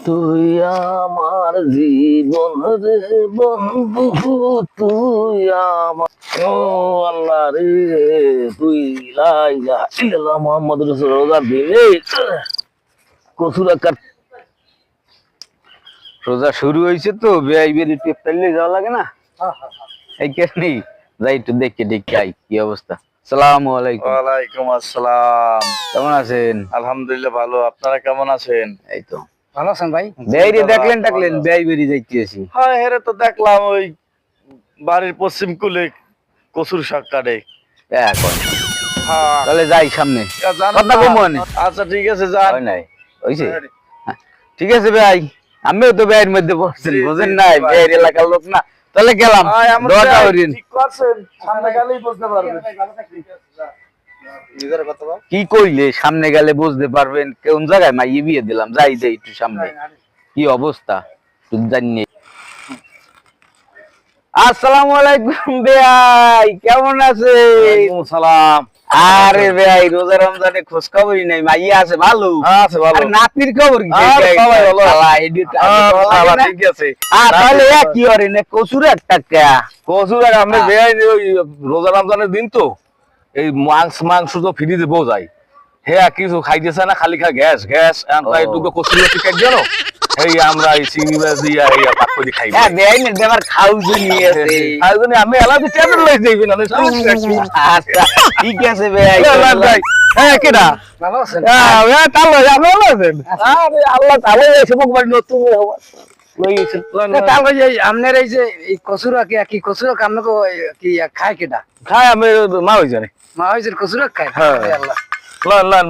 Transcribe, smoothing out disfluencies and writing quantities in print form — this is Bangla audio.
তুই আমার জীবন রে বন্ধু, তুই আমার ও আল্লাহ রে, তুই লা ইলাহা ইল্লাল্লাহ মুহাম্মাদুর রাসূলুল্লাহ দিনে কসুরা কাট। রোজা শুরু হয়েছে তো বেআইবেরি টেপটাইলে যাওয়া লাগে না, এই কেনি যাই একটু দেখে দেখে আই কি অবস্থা। আসসালামু আলাইকুম। ওয়ালাইকুম আসসালাম। কেমন আছেন? আলহামদুলিল্লাহ ভালো, আপনারা কেমন আছেন? এই তো ভালো আছেন ভাই? বেআইরে দেখলেন বেআইবেরি যাইতেছি। হ্যাঁ হেরে তো দেখলাম ওই বাড়ির পশ্চিম কুলে কচুর শাক কাটে। এখন হ্যাঁ তাহলে যাই সামনে জানেন কথা না? কম মনে আচ্ছা ঠিক আছে যান। হয় নাই হইছে। ঠিক আছে ভাই, আমিও তো বেআইর মধ্যে পড়ছি, জি, বুঝেন জি, না, ভাই। বেআইর এলাকার লোক না। তাহলে গেলাম, আয়, আমরা দোয়াটা যাই, করেন। ঠিক করছেন, সামনে গেলেই বুঝতে পারবেন। কি কইলে সামনে গেলে বুঝতে পারবেন কোন জায়গায় মাইয়ে বিয়ে দিলাম। যাই যাই একটু সামনে, কি অবস্থা তুই জানি। আসসালামু আলাইকুম বেআই, কেমন আছে? ওয়ালাইকুম সালাম। আরে বেআই রোজা রমজানে খোঁজ খবরই নাই, মাইয়া আছে ভালো? আছে ভালো। আর নাতির খবর কি? আরে সবাই ভালো। শালা, এডিট আগে তো ভালো লাগে না? ঠিক আছে। আর তাহলে কি করে না কচুর একটা কা কচুর আমরা ওই রোজা রমজানের দিন তো এই মাংস তো ফ্রি দেবো যাই। হে কিছু খাইতেছে না, খালি খা গ্যাস গ্যাস একটু কচুর টিকেট জানো, এই আমরা এই চিংড়ি মাছ দিয়ে এই পাক করে খাই। হ্যাঁ বেআই না দেবার খাউজি নিয়ে আছে। আমি এলাকা টেবিল লই যাইবেন না। আচ্ছা ঠিক আছে বেআই। হ্যাঁ কেডা? ভালো আছেন? হ্যাঁ তাহলে আপনি ভালো আছেন? আরে আল্লাহ তাহলে এসে মুখ বাড়ি নতুন তাহলে এই আপনার এই যে এই কচুরা কি কচুরা আপনাকে কি খায় কেটা? খায় আমি মা হয়ে জানে। মা হয়েছে কচুরা খায়? হ্যাঁ। আল্লাহ। Loan loan